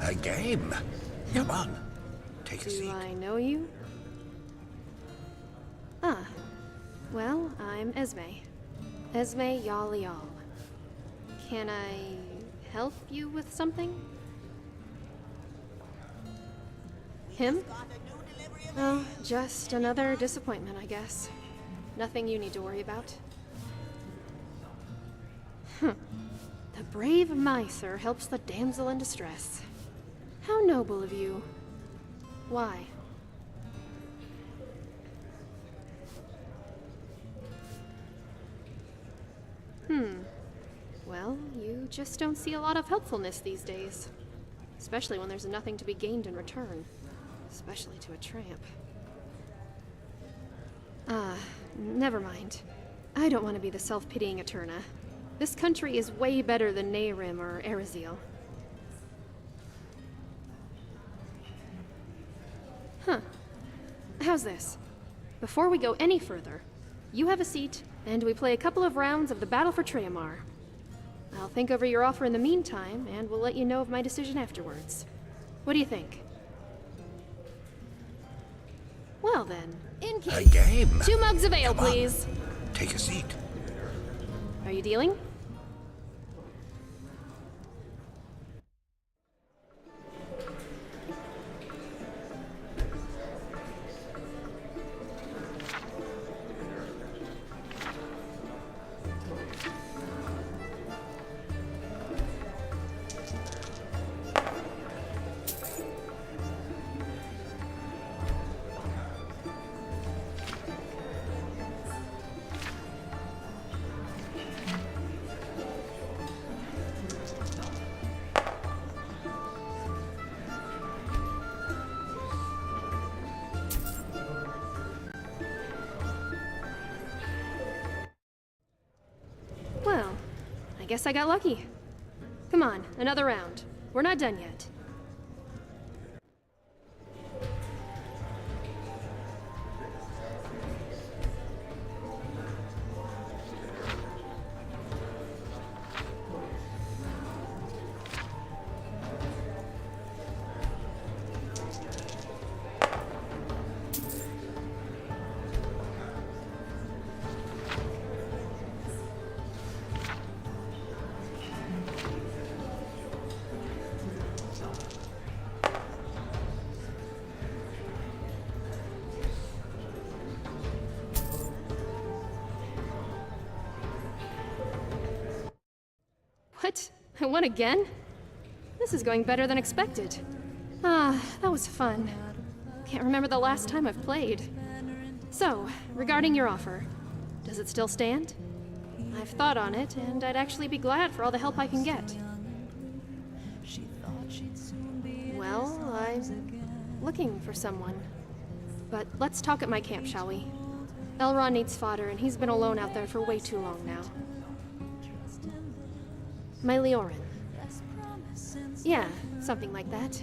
A game? Come on, take a seat. Do I know you? Ah, well, I'm Esme. Esme Yal. Can I help you with something? Him? Oh, just another disappointment, I guess. Nothing you need to worry about. The brave miser helps the damsel in distress. How noble of you. Why? Well, you just don't see a lot of helpfulness these days. Especially when there's nothing to be gained in return. Especially to a tramp. Never mind. I don't want to be the self-pitying Eterna. This country is way better than Nehrim or Erizil. Huh. How's this? Before we go any further, you have a seat, and we play a couple of rounds of the Battle for Treyamar. I'll think over your offer in the meantime, and we'll let you know of my decision afterwards. What do you think? Well then, in A case. game? 2 mugs of ale, Come on, please. take a seat. Are you dealing? Well, I guess I got lucky. Come on, another round. We're not done yet. What? I won again? This is going better than expected. Ah, that was fun. Can't remember the last time I've played. So, regarding your offer, does it still stand? I've thought on it, and I'd actually be glad for all the help I can get. Well, I'm looking for someone. But let's talk at my camp, shall we? Elrond needs fodder, and he's been alone out there for way too long now. My Leorin. Yeah, something like that.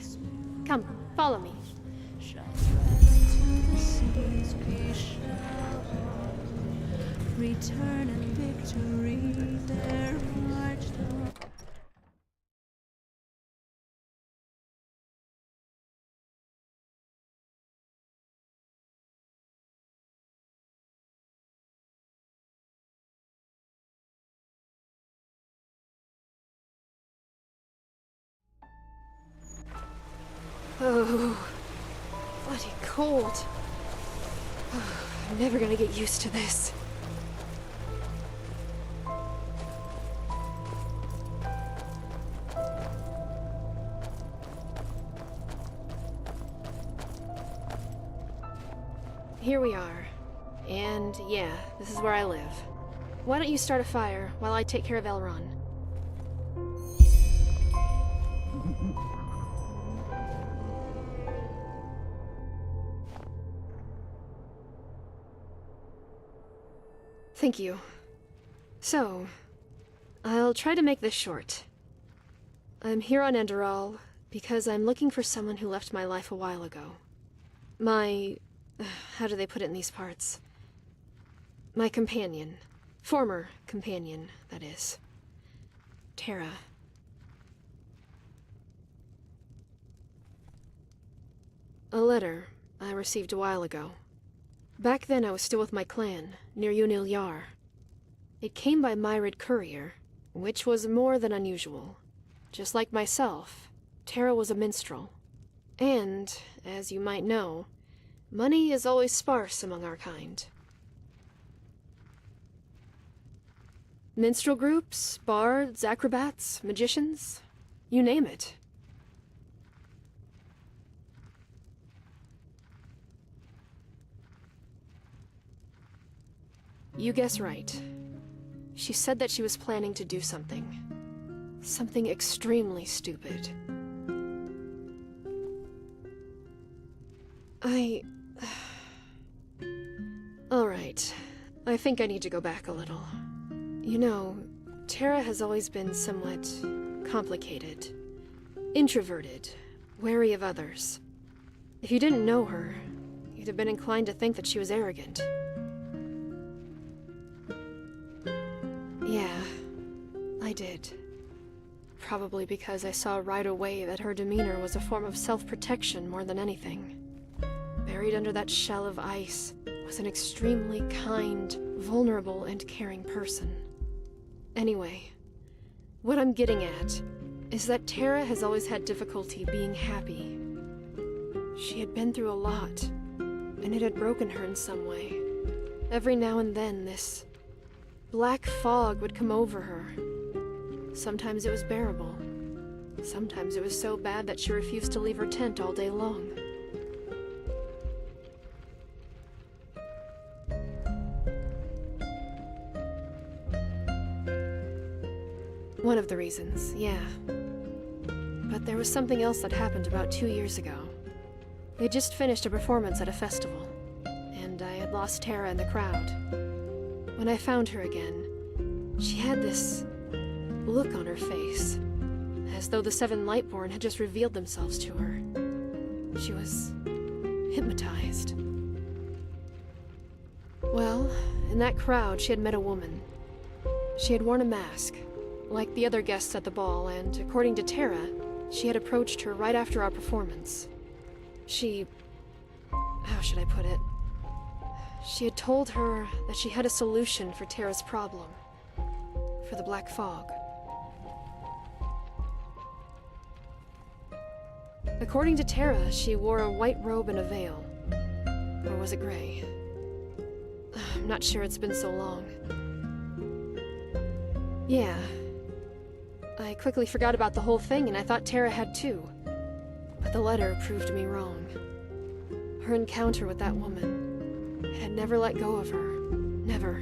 Come, follow me. Return in victory, there marched on. Oh, bloody cold. I'm never gonna get used to this. Here we are. And yeah, this is where I live. Why don't you start a fire while I take care of Elrond? Thank you. So, I'll try to make this short. I'm here on Enderal because I'm looking for someone who left my life a while ago. My... how do they put it in these parts? My companion. Former companion, that is. Terra. A letter I received a while ago. Back then I was still with my clan, near Unil Yar. It came by Myrid courier, which was more than unusual. Just like myself, Tara was a minstrel. And, as you might know, money is always sparse among our kind. Minstrel groups, bards, acrobats, magicians, you name it. You guess right. She said that she was planning to do something. Something extremely stupid. Alright. I think I need to go back a little. You know, Tara has always been somewhat complicated. Introverted, wary of others. If you didn't know her, you'd have been inclined to think that she was arrogant. Yeah, I did. Probably because I saw right away that her demeanor was a form of self-protection more than anything. Buried under that shell of ice was an extremely kind, vulnerable, and caring person. Anyway, what I'm getting at is that Tara has always had difficulty being happy. She had been through a lot, and it had broken her in some way. Every now and then, this black fog would come over her. Sometimes it was bearable. Sometimes it was so bad that she refused to leave her tent all day long. One of the reasons, yeah. But there was something else that happened about 2 years ago. We had just finished a performance at a festival, and I had lost Tara in the crowd. When I found her again, she had this look on her face, as though the 7 Lightborn had just revealed themselves to her. She was hypnotized. Well, in that crowd she had met a woman. She had worn a mask, like the other guests at the ball, and according to Tara, she had approached her right after our performance. How should I put it? She had told her that she had a solution for Tara's problem. For the black fog. According to Tara, she wore a white robe and a veil. Or was it gray? I'm not sure, it's been so long. Yeah. I quickly forgot about the whole thing, and I thought Tara had too. But the letter proved me wrong. Her encounter with that woman, it had never let go of her. Never.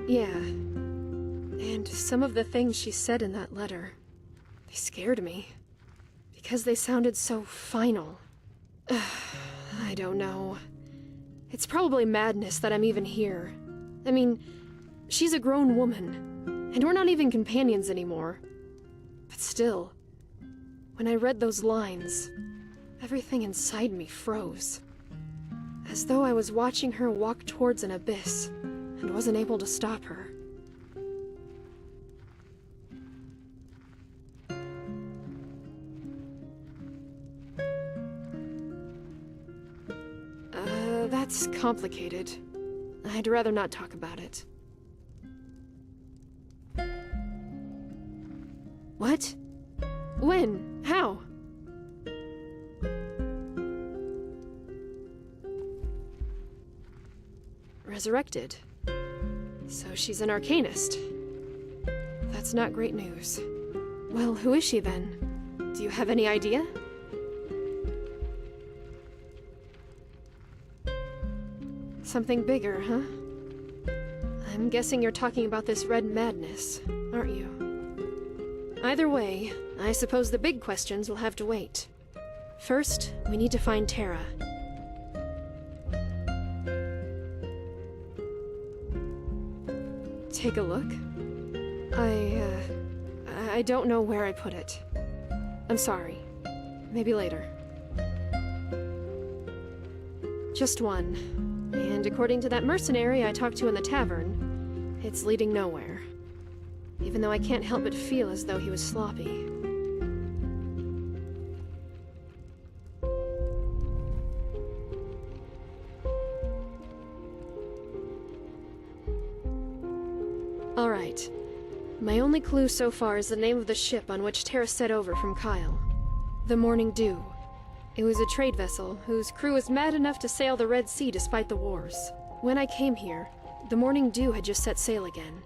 Yeah. And some of the things she said in that letter, they scared me. Because they sounded so final. I don't know. It's probably madness that I'm even here. I mean, she's a grown woman, and we're not even companions anymore. But still, when I read those lines, everything inside me froze. As though I was watching her walk towards an abyss, and wasn't able to stop her. That's complicated. I'd rather not talk about it. What? When? How? Resurrected. So she's an arcanist. That's not great news. Well, who is she then? Do you have any idea? Something bigger, huh? I'm guessing you're talking about this red madness, aren't you? Either way, I suppose the big questions will have to wait. First, we need to find Tara. Take a look. I don't know where I put it. I'm sorry. Maybe later. Just one. And according to that mercenary I talked to in the tavern, it's leading nowhere. Even though I can't help but feel as though he was sloppy. Alright. My only clue so far is the name of the ship on which Terra set over from Kyle. The Morning Dew. It was a trade vessel whose crew was mad enough to sail the Red Sea despite the wars. When I came here, the Morning Dew had just set sail again,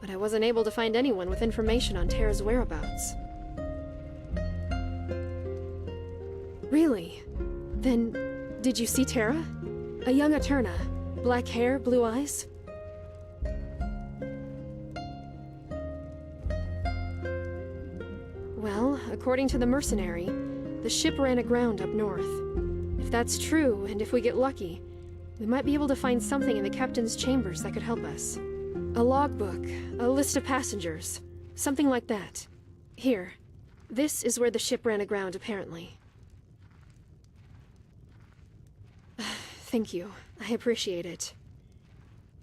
but I wasn't able to find anyone with information on Terra's whereabouts. Really? Then, did you see Terra? A young Eterna. Black hair, blue eyes? Well, according to the mercenary, the ship ran aground up north. If that's true, and if we get lucky, we might be able to find something in the captain's chambers that could help us. A logbook, a list of passengers, something like that. Here, this is where the ship ran aground, apparently. Thank you. I appreciate it.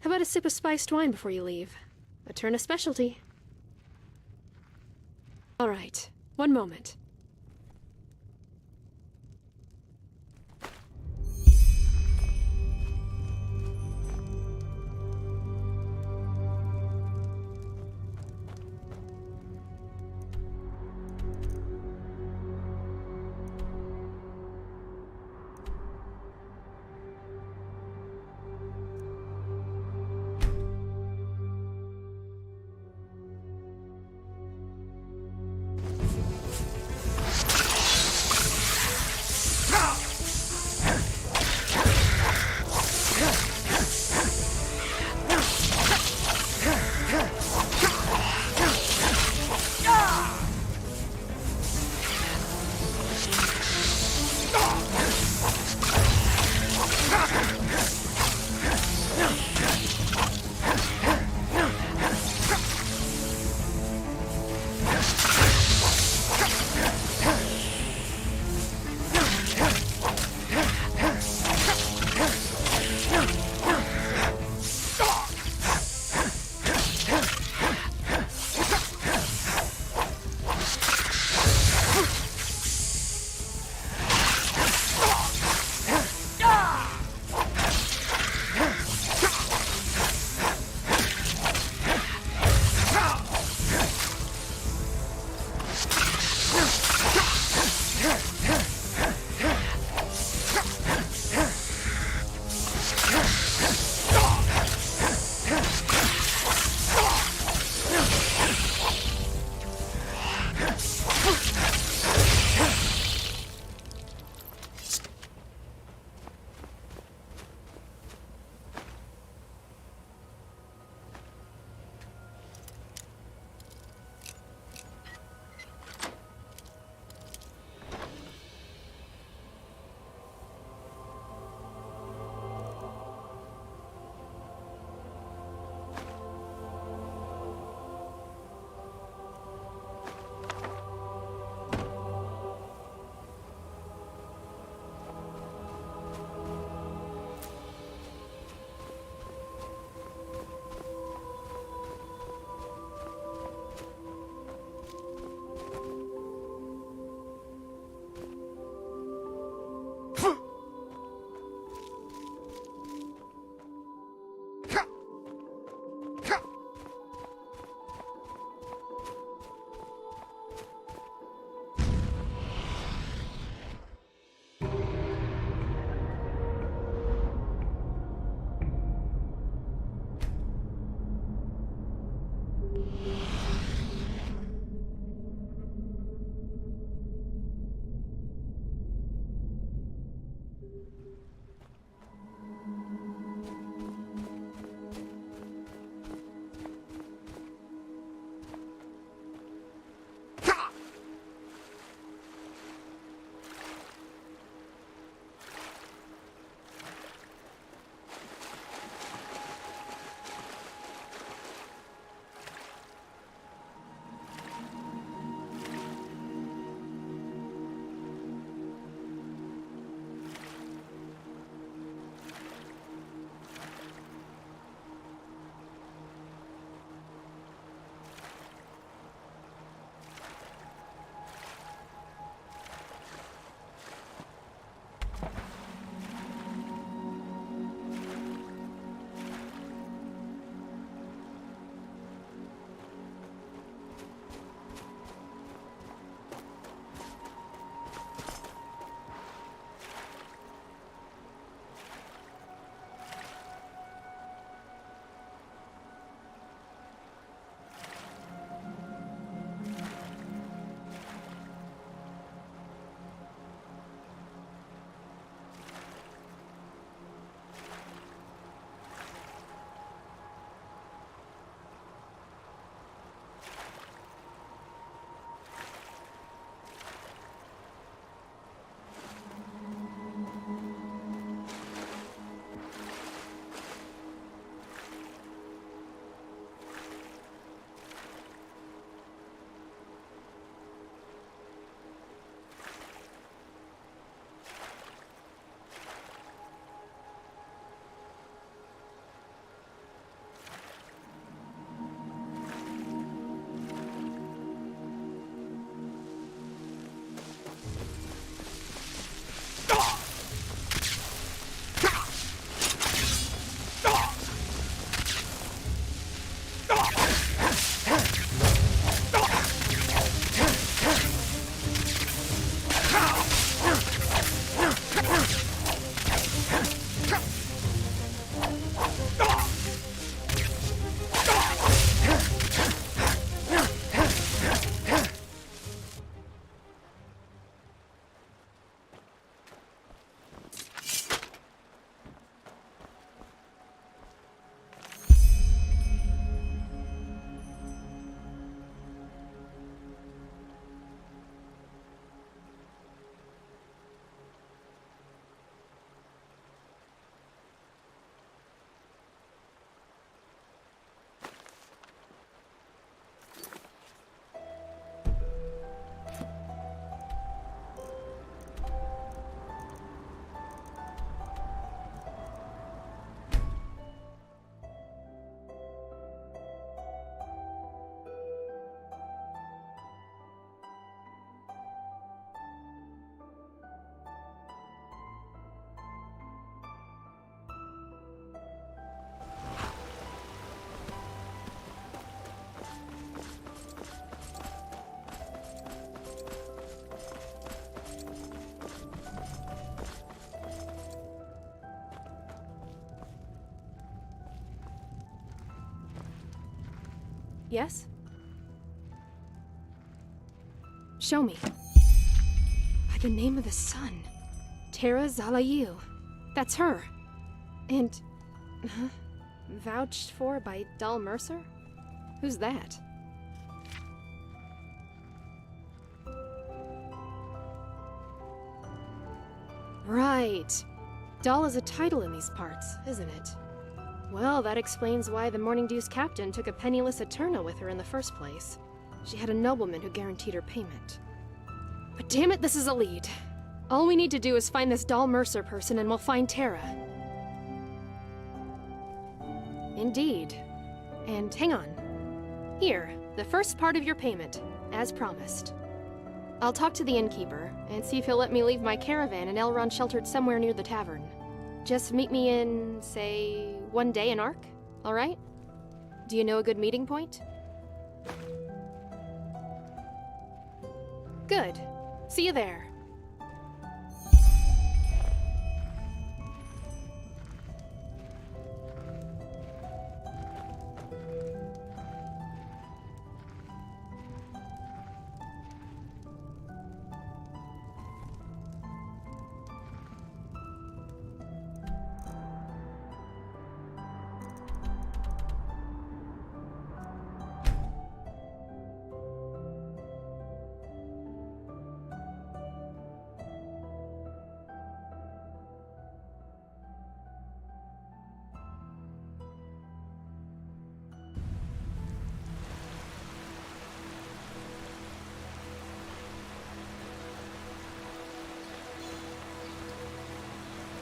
How about a sip of spiced wine before you leave? Eterna specialty. All right, one moment. Yes? Show me. By the name of the sun. Tara Zalayil. That's her. And... vouched for by Dal Mercer? Who's that? Right. Dal is a title in these parts, isn't it? Well, that explains why the Morning Dew's captain took a penniless Eterna with her in the first place. She had a nobleman who guaranteed her payment. But damn it, this is a lead. All we need to do is find this Dal Mercer person and we'll find Tara. Indeed. And hang on. Here, the first part of your payment, as promised. I'll talk to the innkeeper and see if he'll let me leave my caravan in Elrond sheltered somewhere near the tavern. Just meet me in, say, 1 day in Ark, all right? Do you know a good meeting point? Good. See you there.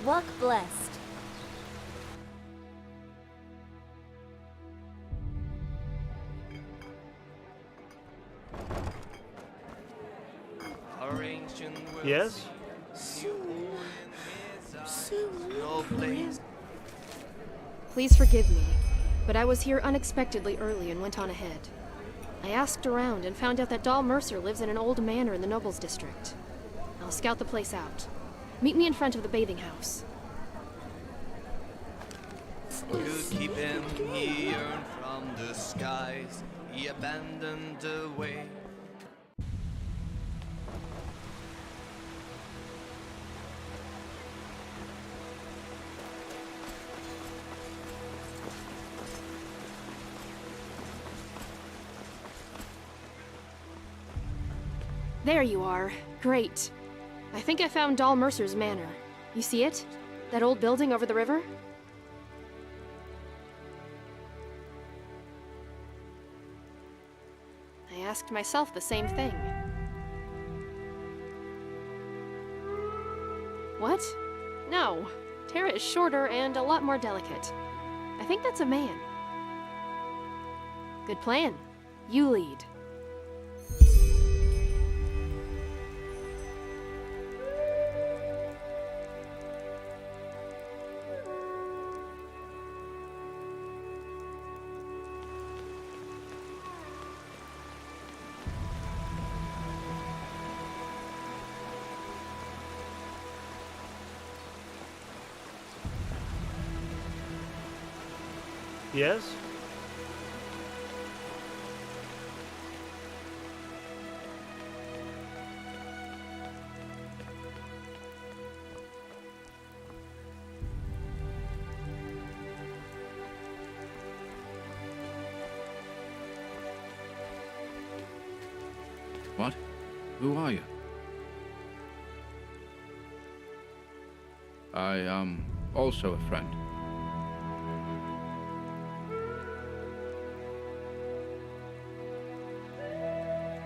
Walk blessed. Yes? Please forgive me, but I was here unexpectedly early and went on ahead. I asked around and found out that Dal Mercer lives in an old manor in the Nobles District. I'll scout the place out. Meet me in front of the bathing house. Could keep him here from the skies, he abandoned the way. There you are. Great. I think I found Dal Mercer's manor. You see it? That old building over the river? I asked myself the same thing. What? No. Tara is shorter and a lot more delicate. I think that's a man. Good plan. You lead. Yes? What? Who are you? I am also a friend.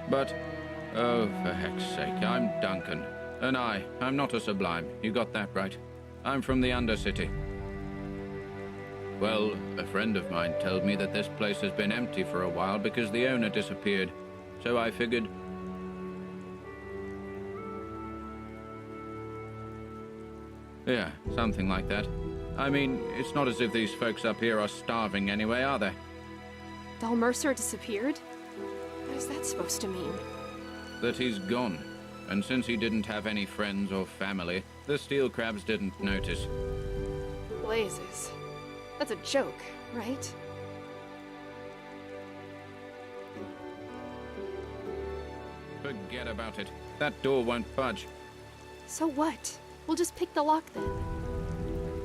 But, oh, for heck's sake, I'm Duncan. And I'm not a Sublime. You got that right. I'm from the Undercity. Well, a friend of mine told me that this place has been empty for a while because the owner disappeared. So I figured... Yeah, something like that. I mean, it's not as if these folks up here are starving anyway, are they? Dal Mercer disappeared? What is that supposed to mean? That he's gone. And since he didn't have any friends or family, the steel crabs didn't notice. Blazes. That's a joke, right? about it. That door won't budge. So what? We'll just pick the lock then.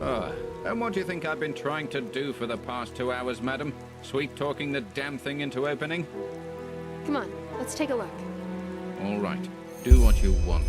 Oh, and what do you think I've been trying to do for the past 2 hours, madam? Sweet-talking the damn thing into opening? Come on, let's take a look. All right, do what you want.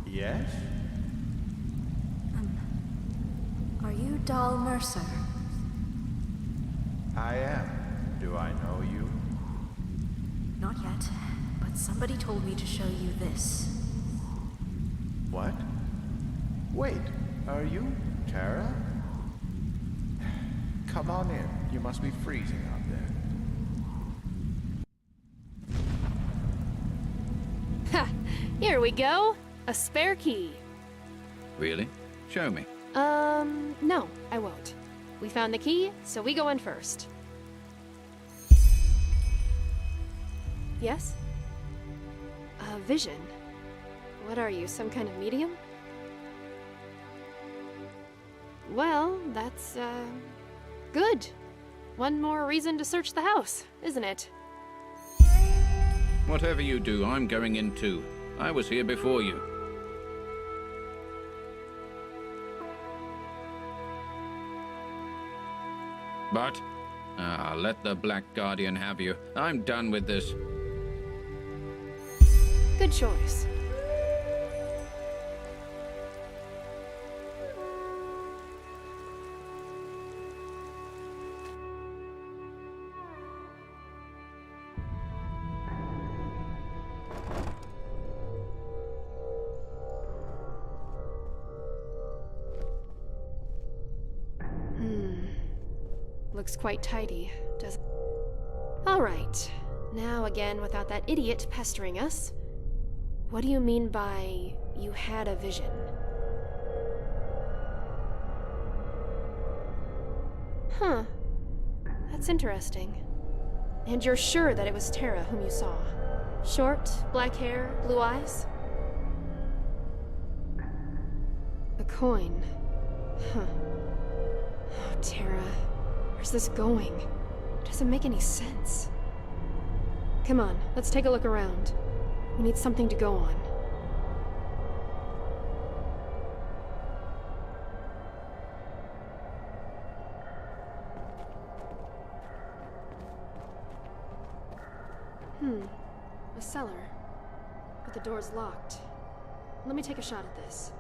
Yes? Are you Doll Mercer? I am. Do I know you? Not yet, but somebody told me to show you this. What? Wait, are you Tara? Come on in. You must be freezing out there. Ha! Here we go! A spare key. Really? Show me. No, I won't. We found the key, so we go in first. Yes? A vision. What are you, some kind of medium? Well, that's, good. One more reason to search the house, isn't it? Whatever you do, I'm going in too. I was here before you. But, let the Black Guardian have you. I'm done with this. Good choice. Looks quite tidy, doesn't it? All right. Now again, without that idiot pestering us. What do you mean by you had a vision? Huh. That's interesting. And you're sure that it was Tara whom you saw? Short, black hair, blue eyes? A coin. Huh. Oh, Tara. Where's this going? It doesn't make any sense. Come on, let's take a look around. We need something to go on. A cellar. But the door's locked. Let me take a shot at this.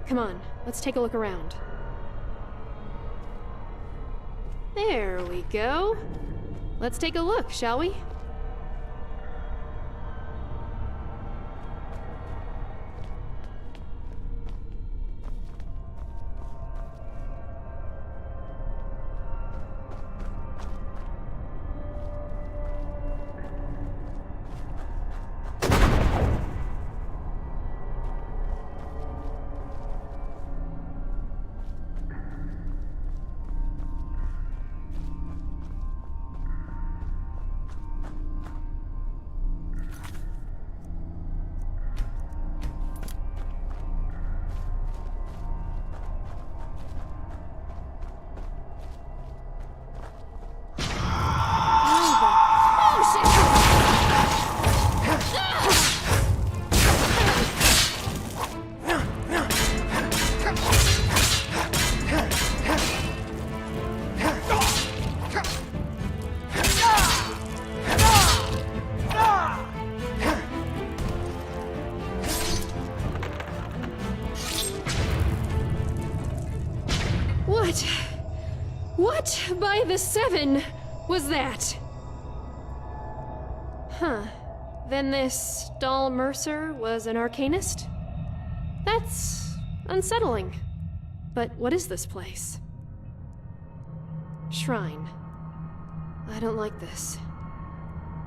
Come on, let's take a look around. There we go. Let's take a look, shall we? What by the seven was that? Huh. Then this Doll Mercer was an arcanist? That's unsettling. But what is this place? Shrine. I don't like this.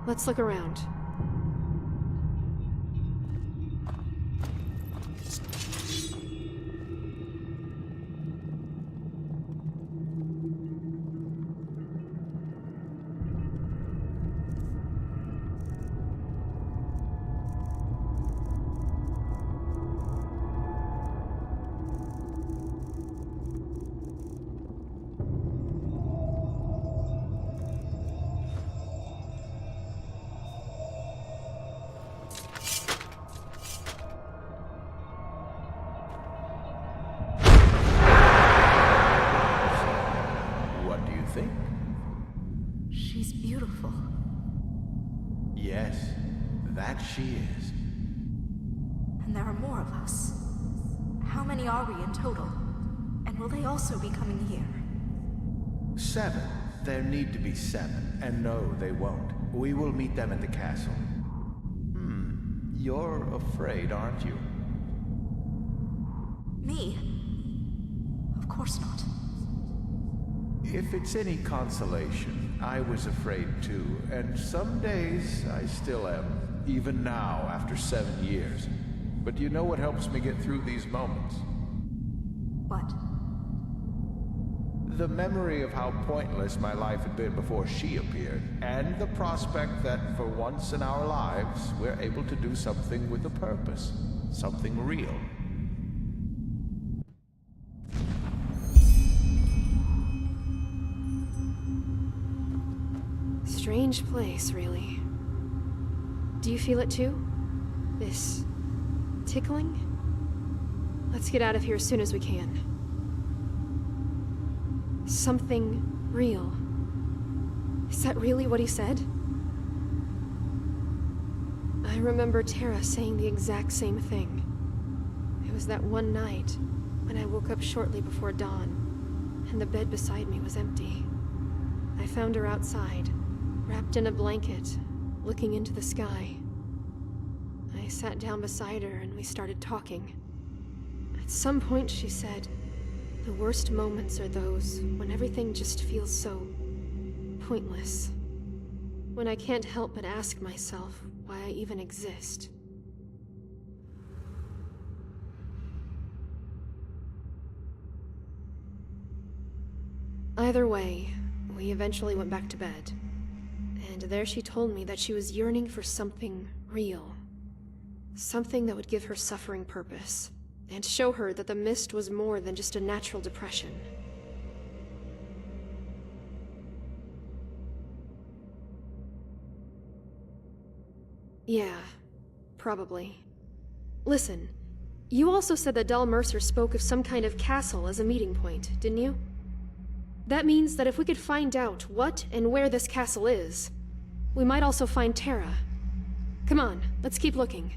Let's look around. What do you think? She's beautiful. Yes, that she is. And there are more of us. How many are we in total? And will they also be coming here? 7. There need to be 7. And no, they won't. We will meet them at the castle. You're afraid, aren't you? Me? Of course not. If it's any consolation, I was afraid too, and some days I still am, even now after 7 years. But do you know what helps me get through these moments? What? The memory of how pointless my life had been before she appeared, and the prospect that for once in our lives, we're able to do something with a purpose, something real. Strange place, really. Do you feel it too? This tickling? Let's get out of here as soon as we can. Something real. Is that really what he said? I remember Tara saying the exact same thing. It was that one night when I woke up shortly before dawn, and the bed beside me was empty. I found her outside, wrapped in a blanket, looking into the sky. I sat down beside her and we started talking. At some point she said, "The worst moments are those when everything just feels so pointless. When I can't help but ask myself why I even exist." Either way, we eventually went back to bed. And there she told me that she was yearning for something real. Something that would give her suffering purpose, and show her that the mist was more than just a natural depression. Yeah, probably. Listen, you also said that Del Mercer spoke of some kind of castle as a meeting point, didn't you? That means that if we could find out what and where this castle is, we might also find Tara. Come on, let's keep looking.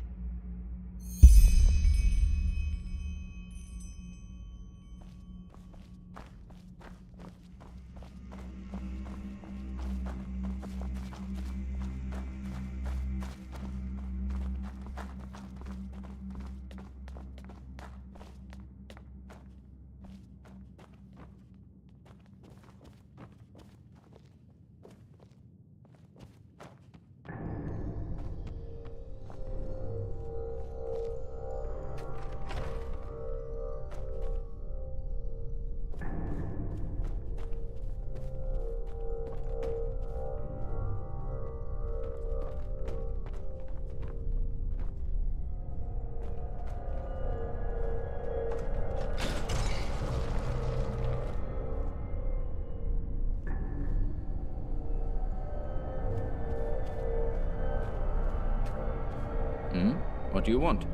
What do you want?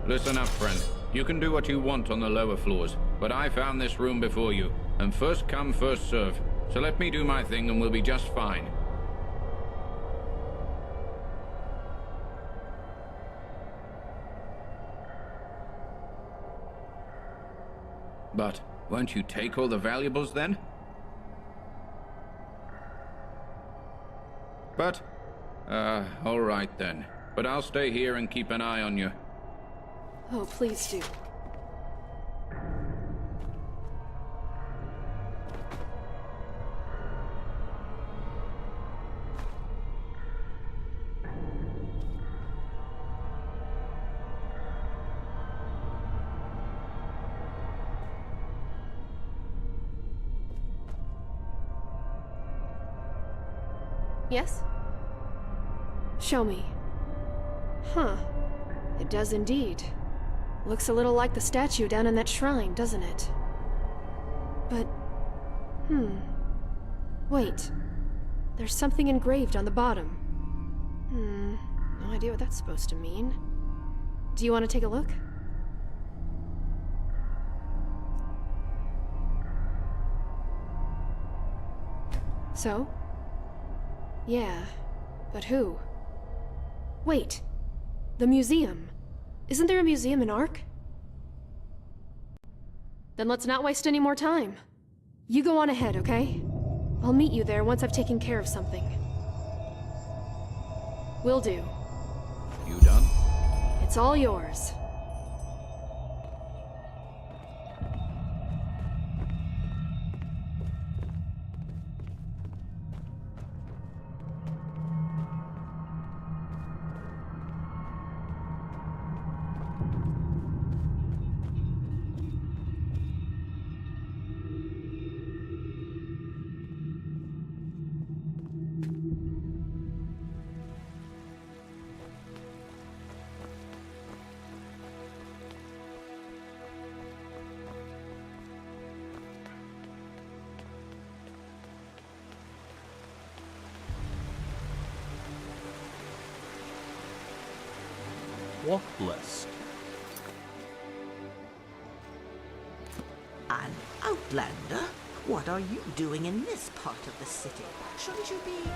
Listen up, friend. You can do what you want on the lower floors, but I found this room before you, and first come, first serve. So let me do my thing and we'll be just fine. But won't you take all the valuables then? But, all right then. But I'll stay here and keep an eye on you. Oh, please do. Yes? Show me. Huh. It does indeed. Looks a little like the statue down in that shrine, doesn't it? But... Wait. There's something engraved on the bottom. No idea what that's supposed to mean. Do you want to take a look? So? Yeah, but who? Wait, the museum. Isn't there a museum in Ark? Then let's not waste any more time. You go on ahead, okay? I'll meet you there once I've taken care of something. Will do. You done? It's all yours. What blessed? An outlander? What are you doing in this part of the city? Shouldn't you be...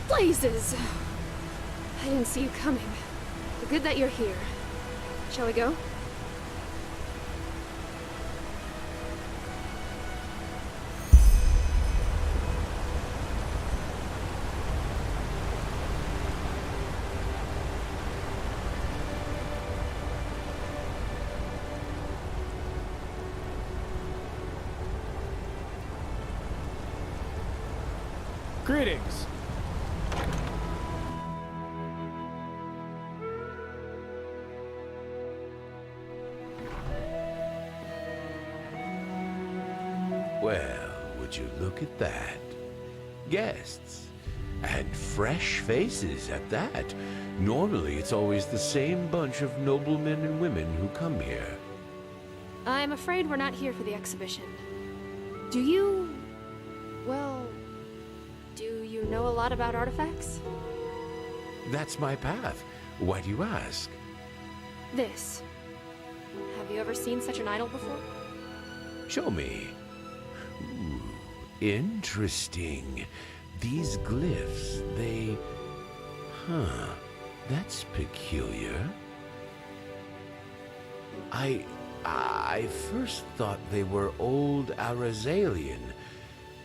Blazes! I didn't see you coming. But good that you're here. Shall we go? Greetings. Well, would you look at that? Guests. And fresh faces at that. Normally, it's always the same bunch of noblemen and women who come here. I'm afraid we're not here for the exhibition. Do you... well... do you know a lot about artifacts? That's my path. Why do you ask? This. Have you ever seen such an idol before? Show me. Ooh, interesting. These glyphs, they... Huh. That's peculiar. I first thought they were old Arazalian,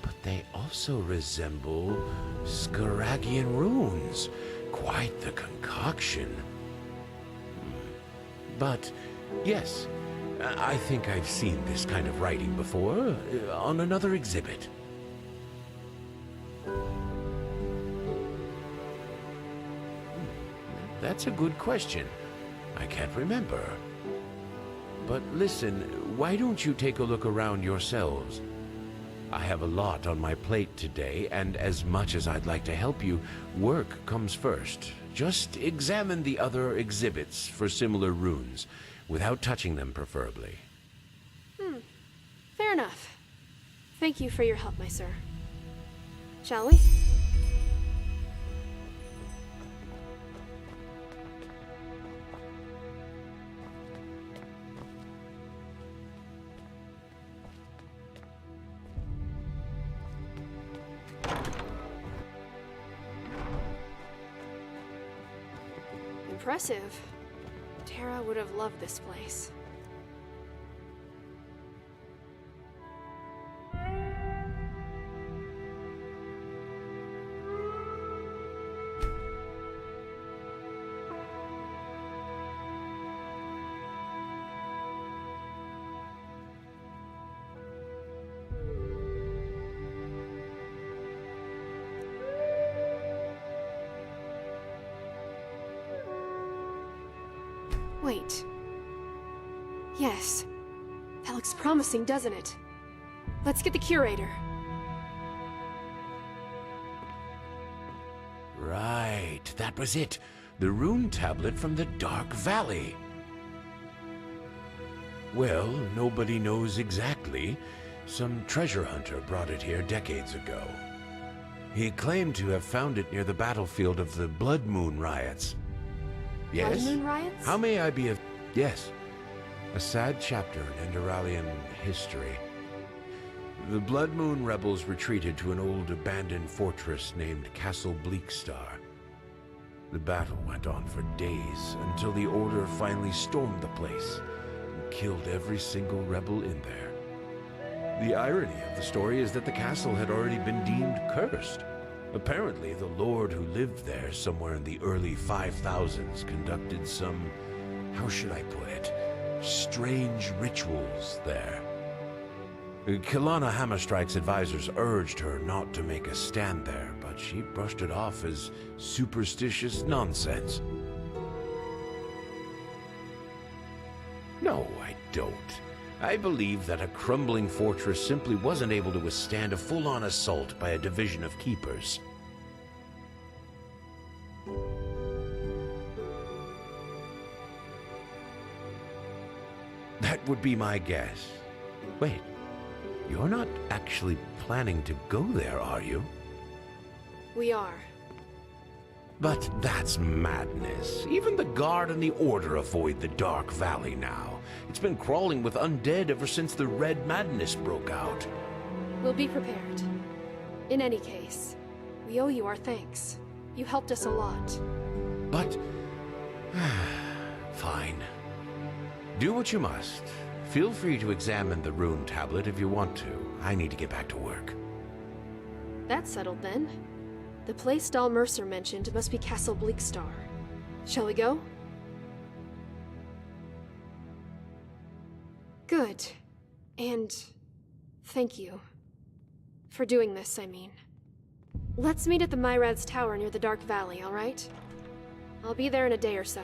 but they also resemble Scaragian runes. Quite the concoction. But, yes, I think I've seen this kind of writing before, on another exhibit. That's a good question. I can't remember. But listen, why don't you take a look around yourselves? I have a lot on my plate today, and as much as I'd like to help you, work comes first. Just examine the other exhibits for similar runes, without touching them preferably. Fair enough. Thank you for your help, my sir. Shall we? Impressive. Tara would have loved this place. Wait. Yes. That looks promising, doesn't it? Let's get the curator. Right, that was it. The rune tablet from the Dark Valley. Well, nobody knows exactly. Some treasure hunter brought it here decades ago. He claimed to have found it near the battlefield of the Blood Moon riots. Yes? Blood Moon riots? How may I be of... Yes. A sad chapter in Enderalian history. The Blood Moon rebels retreated to an old abandoned fortress named Castle Bleakstar. The battle went on for days until the Order finally stormed the place and killed every single rebel in there. The irony of the story is that the castle had already been deemed cursed. Apparently, the lord who lived there somewhere in the early 5000s conducted some, how should I put it, strange rituals there. Kilana Hammerstrike's advisors urged her not to make a stand there, but she brushed it off as superstitious nonsense. No, I don't. I believe that a crumbling fortress simply wasn't able to withstand a full-on assault by a division of keepers. That would be my guess. Wait, you're not actually planning to go there, are you? We are. But that's madness. Even the Guard and the Order avoid the Dark Valley now. It's been crawling with undead ever since the Red Madness broke out. We'll be prepared. In any case, we owe you our thanks. You helped us a lot. But... fine. Do what you must. Feel free to examine the rune tablet if you want to. I need to get back to work. That's settled then. The place Dahl Mercer mentioned must be Castle Bleakstar. Shall we go? Good. And thank you. For doing this, I mean. Let's meet at the Myrad's Tower near the Dark Valley, alright? I'll be there in a day or so.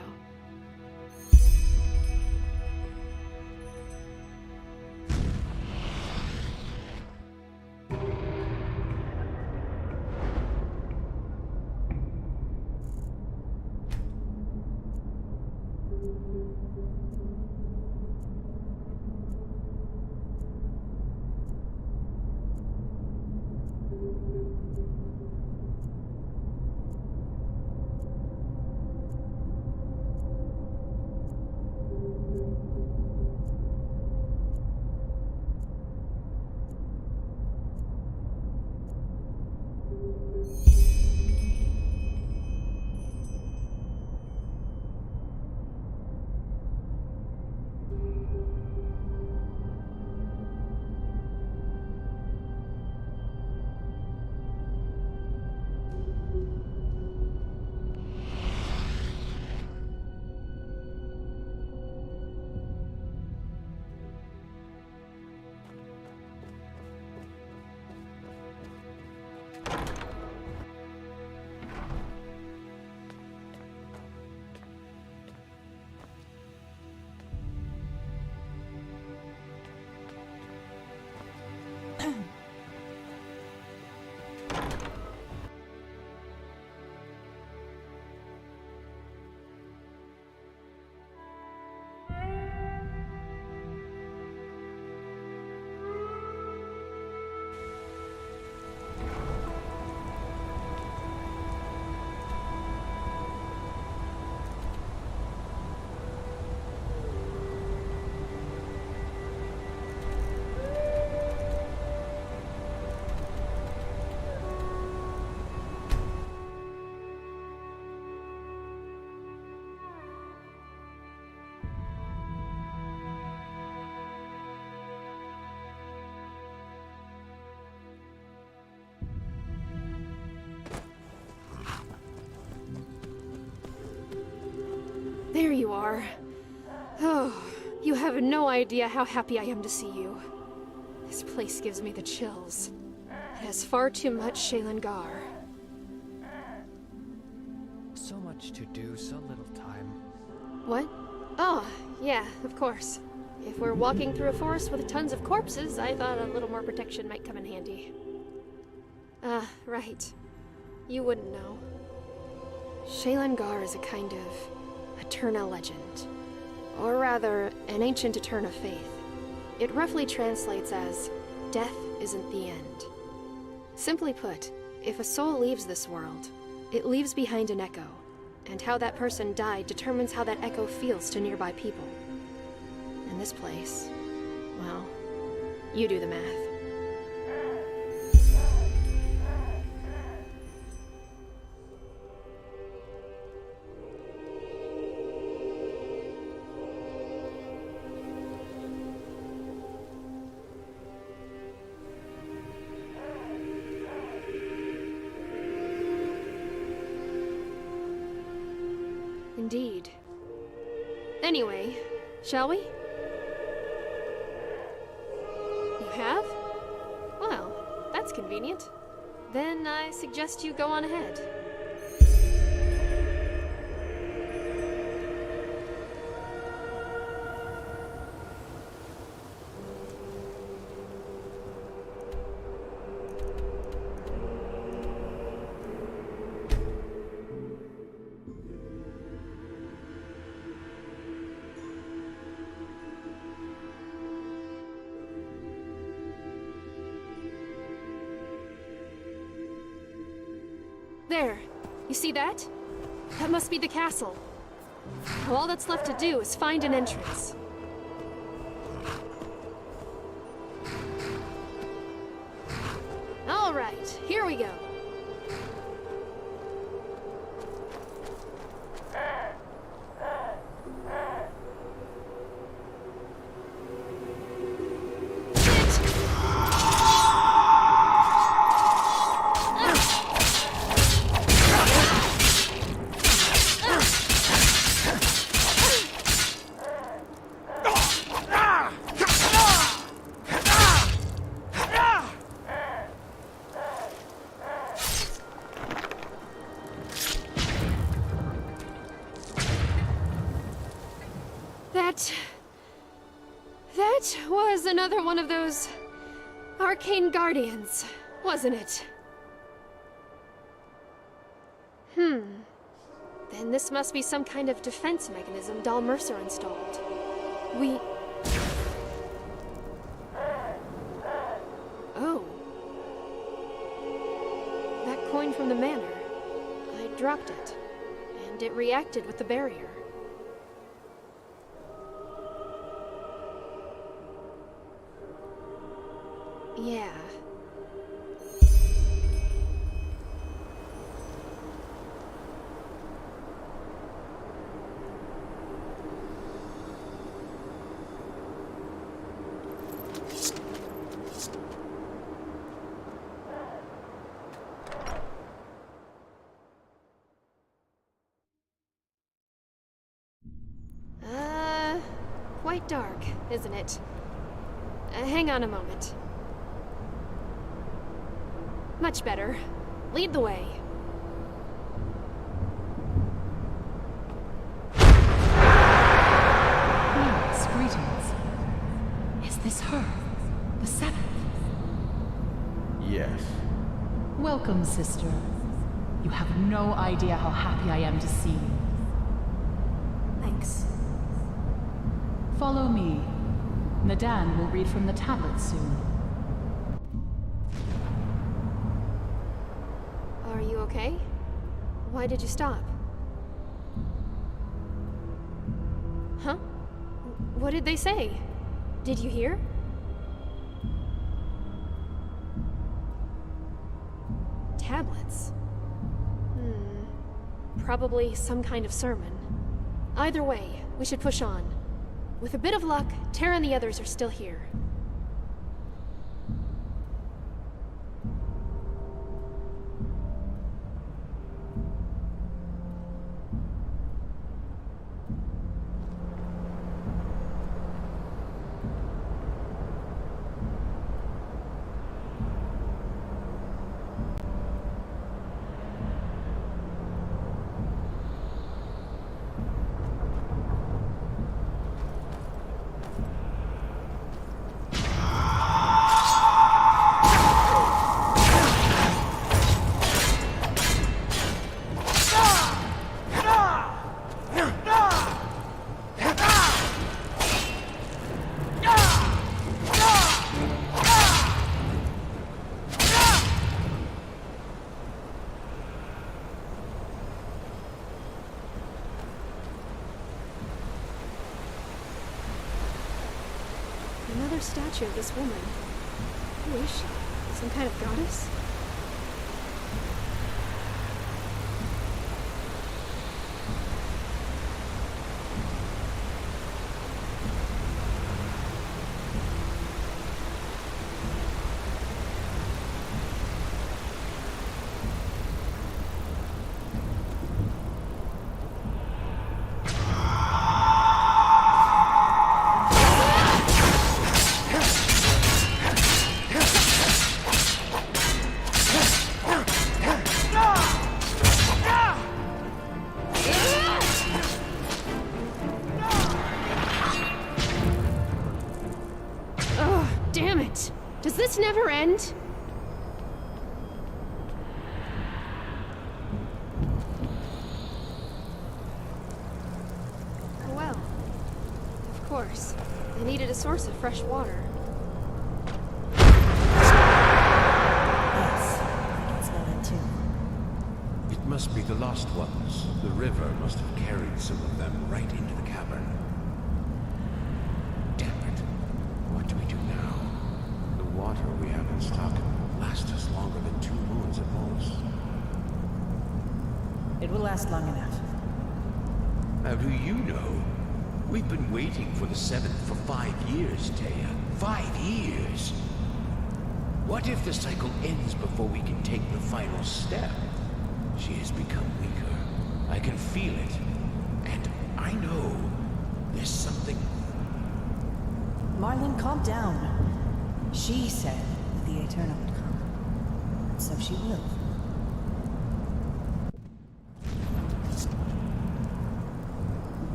There you are. Oh, you have no idea how happy I am to see you. This place gives me the chills. It has far too much Shaylangar. So much to do, so little time. What? Oh, yeah, of course. If we're walking through a forest with tons of corpses, I thought a little more protection might come in handy. Right. You wouldn't know. Shaylin Gar is a kind of Eterna legend. Or rather, an ancient Eterna faith. It roughly translates as, death isn't the end. Simply put, if a soul leaves this world, it leaves behind an echo, and how that person died determines how that echo feels to nearby people. And this place, well, you do the math. Indeed. Anyway, shall we? You have? Well, that's convenient. Then I suggest you go on ahead. There. You see that? That must be the castle. Now all that's left to do is find an entrance. All right, here we go. That was another one of those arcane guardians, wasn't it? Then this must be some kind of defense mechanism Dal Mercer installed. Oh. That coin from the manor. I dropped it, and it reacted with the barrier. Yeah. Quite dark, isn't it? Hang on a moment. Much better. Lead the way. Yes, greetings. Is this her? The seventh? Yes. Welcome, sister. You have no idea how happy I am to see you. Thanks. Follow me. Nadan will read from the tablet soon. Are you okay? Why did you stop? Huh? What did they say? Did you hear? Tablets? Probably some kind of sermon. Either way, we should push on. With a bit of luck, Tara and the others are still here. Another statue of this woman. Who is she? Some kind of goddess? Damn it! Does this never end? Well, of course. They needed a source of fresh water. Yes, I can smell it too. It must be the lost ones. The river must have carried some of them right into the cavern. Damn it. What do we do now? The water we have in stock will last us longer than 2 moons at most. It will last long enough. How do you know? We've been waiting for the 7th for 5 years, Taya. 5 years! What if the cycle ends before we can take the final step? She has become weaker. I can feel it. And I know there's something... Marlin, calm down. She said that the Eternal would come. And so she will.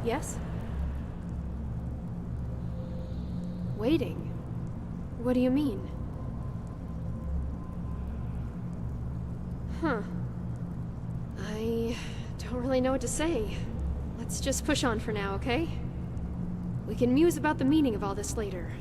Yes? Waiting? What do you mean? Huh. I don't really know what to say. Let's just push on for now, okay? We can muse about the meaning of all this later.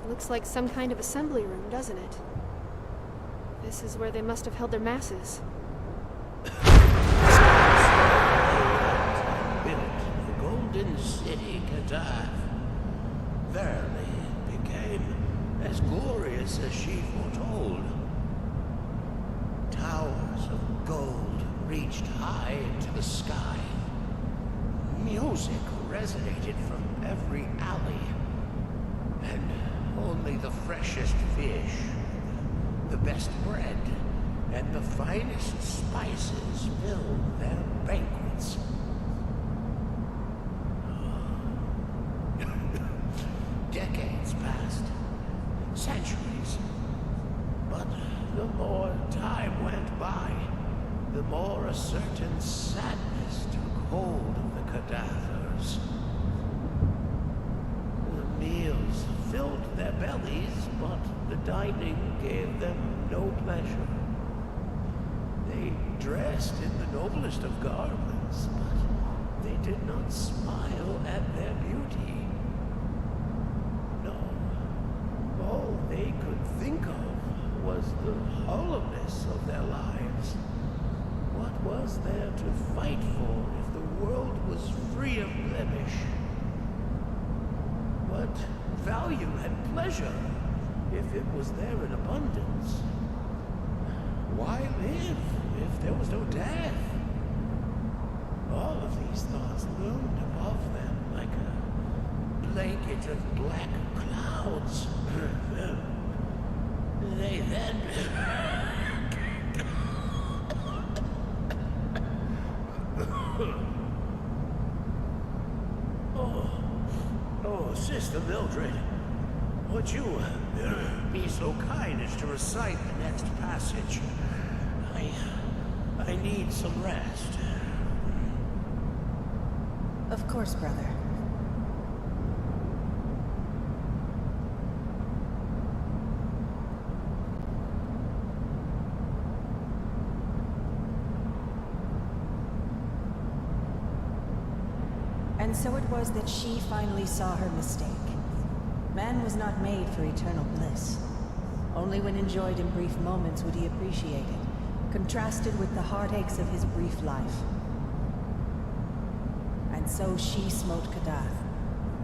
Looks like some kind of assembly room, doesn't it? This is where they must have held their masses. Built the golden city Kadath. Verily, it became as glorious as she foretold. Towers of gold reached high into the sky. Music resonated from every alley. And only the freshest fish, the best bread, and the finest spices filled their banquets. Decades passed, centuries. But the more time went by, the more a certain sadness took hold of the cadavers. The meals filled their bellies, but the dining gave them no pleasure. They dressed in the noblest of garments, but they did not smile at their beauty. No, all they could think of was the hollowness of their lives. What was there to fight for if the world was free of blemish? What value had pleasure if it was there in abundance? Why live if there was no death? All of these thoughts loomed above them like a blanket of black clouds. They then... Oh, Sister Mildred, would you be so kind as to recite the next passage? I need some rest. Of course, brother. And so it was that she finally saw her mistake. Man was not made for eternal bliss. Only when enjoyed in brief moments would he appreciate it, contrasted with the heartaches of his brief life. And so she smote Kadath.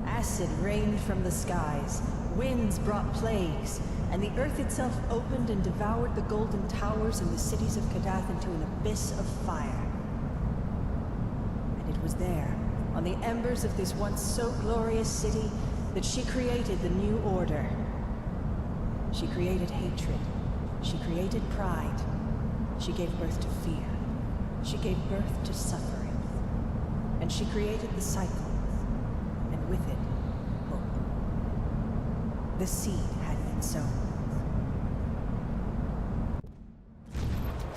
Acid rained from the skies, winds brought plagues, and the earth itself opened and devoured the golden towers and the cities of Kadath into an abyss of fire. And it was there, on the embers of this once so glorious city, that she created the new order. She created hatred. She created pride. She gave birth to fear. She gave birth to suffering. And she created the cycle, and with it, hope. The seed had been sown.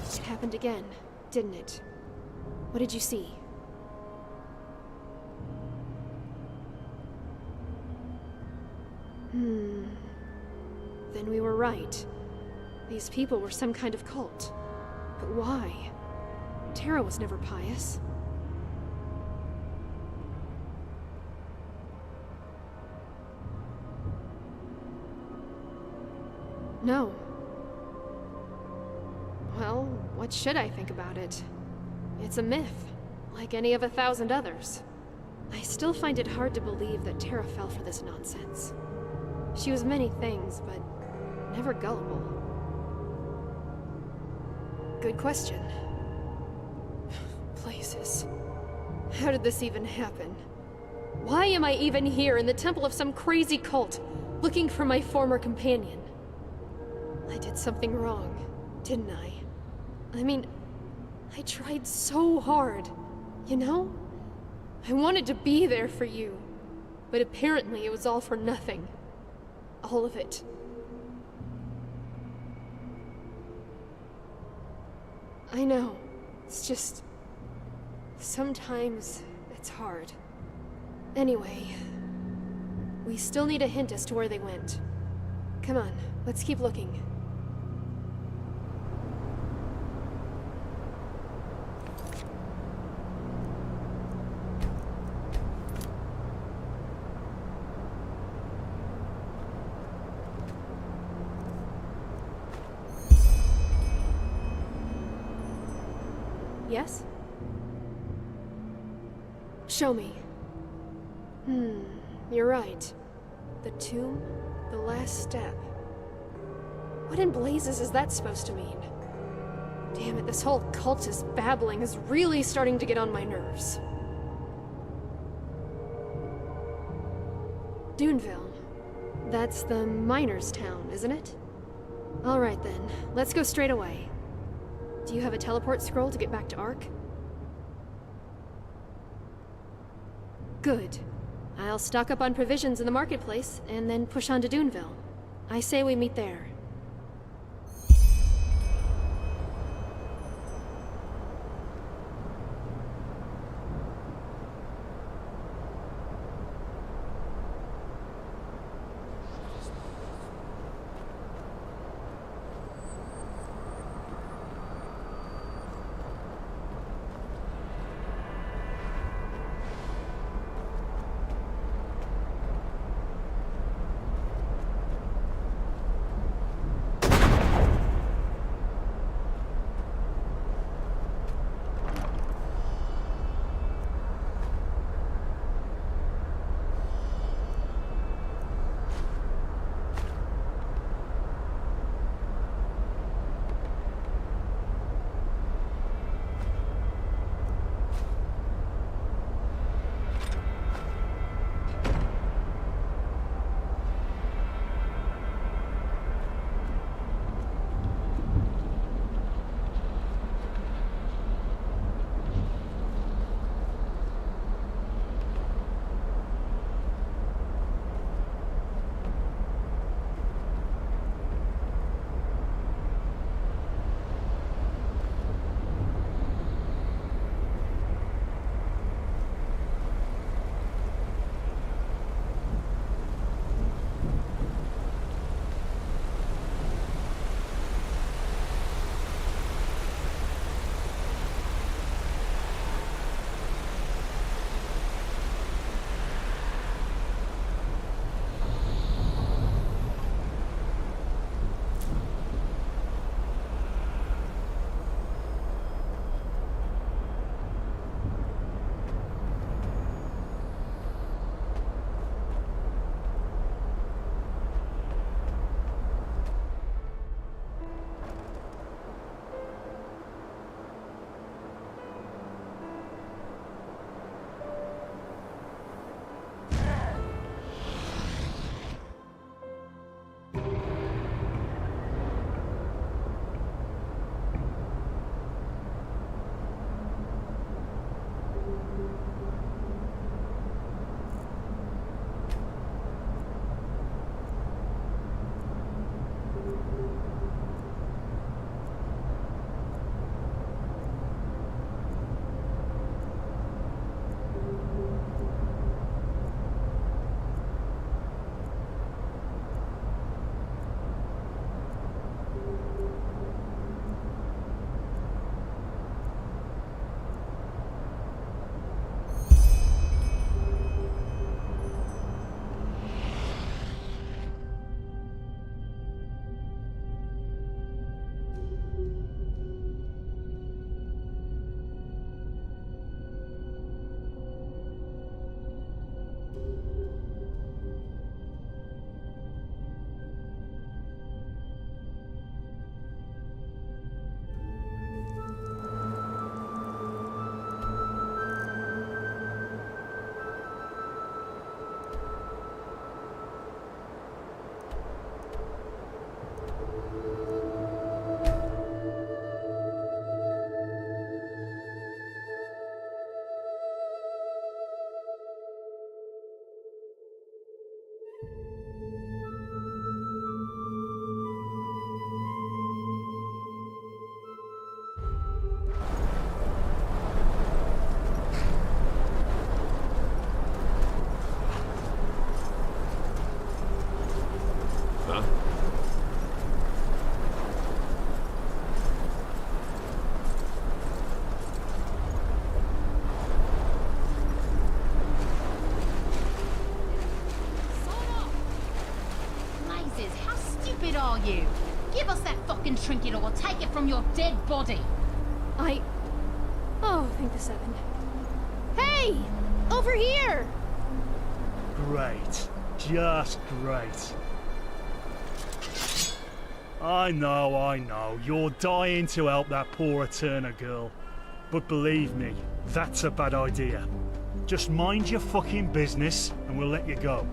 It happened again, didn't it? What did you see? Then we were right. These people were some kind of cult. But why? Terra was never pious. No. Well, what should I think about it? It's a myth, like any of 1,000 others. I still find it hard to believe that Terra fell for this nonsense. She was many things, but never gullible. Good question. Places. How did this even happen? Why am I even here in the temple of some crazy cult, looking for my former companion? I did something wrong, didn't I? I mean, I tried so hard, you know? I wanted to be there for you, but apparently it was all for nothing. All of it. I know. It's just... sometimes it's hard. Anyway, we still need a hint as to where they went. Come on, let's keep looking. Yes? Show me. You're right. The tomb, the last step. What in blazes is that supposed to mean? Damn it, this whole cultist babbling is really starting to get on my nerves. Duneville. That's the miners' town, isn't it? Alright then, let's go straight away. Do you have a teleport scroll to get back to Ark? Good. I'll stock up on provisions in the marketplace, and then push on to Duneville. I say we meet there. are you? Give us that fucking trinket or we'll take it from your dead body. Oh, thank the seven. Hey! Over here! Great. Just great. I know. You're dying to help that poor Eterna girl. But believe me, that's a bad idea. Just mind your fucking business, and we'll let you go.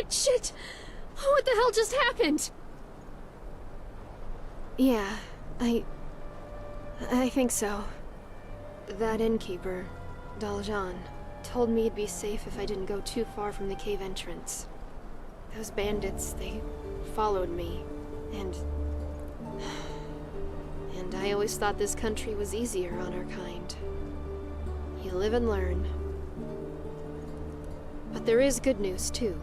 Shit! What the hell just happened? Yeah, I think so. That innkeeper, Daljan, told me it'd be safe if I didn't go too far from the cave entrance. Those bandits, they followed me, and I always thought this country was easier on our kind. You live and learn. But there is good news, too.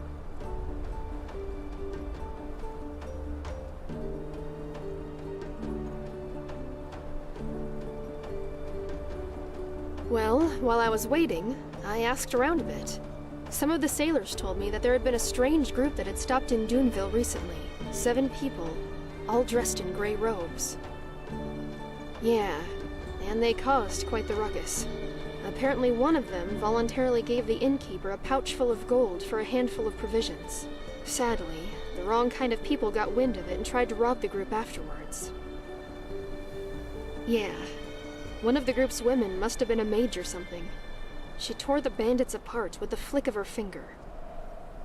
Well, while I was waiting, I asked around a bit. Some of the sailors told me that there had been a strange group that had stopped in Duneville recently. 7 people, all dressed in gray robes. Yeah, and they caused quite the ruckus. Apparently one of them voluntarily gave the innkeeper a pouch full of gold for a handful of provisions. Sadly, the wrong kind of people got wind of it and tried to rob the group afterwards. Yeah, one of the group's women must have been a mage or something. She tore the bandits apart with the flick of her finger.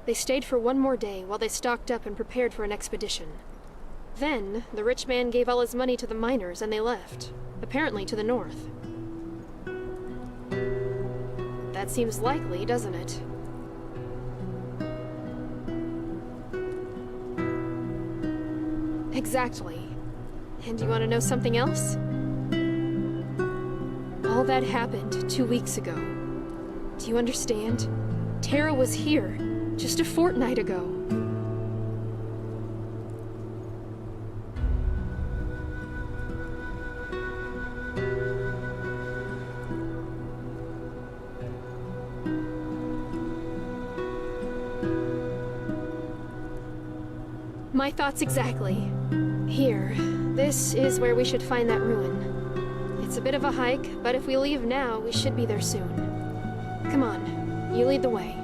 They stayed for one more day while they stocked up and prepared for an expedition. Then, the rich man gave all his money to the miners and they left, apparently to the north. That seems likely, doesn't it? Exactly. And you want to know something else? All that happened 2 weeks ago. Do you understand? Tara was here, just a fortnight ago. My thoughts exactly. Here, this is where we should find that ruin. It's a bit of a hike, but if we leave now, we should be there soon. Come on, you lead the way.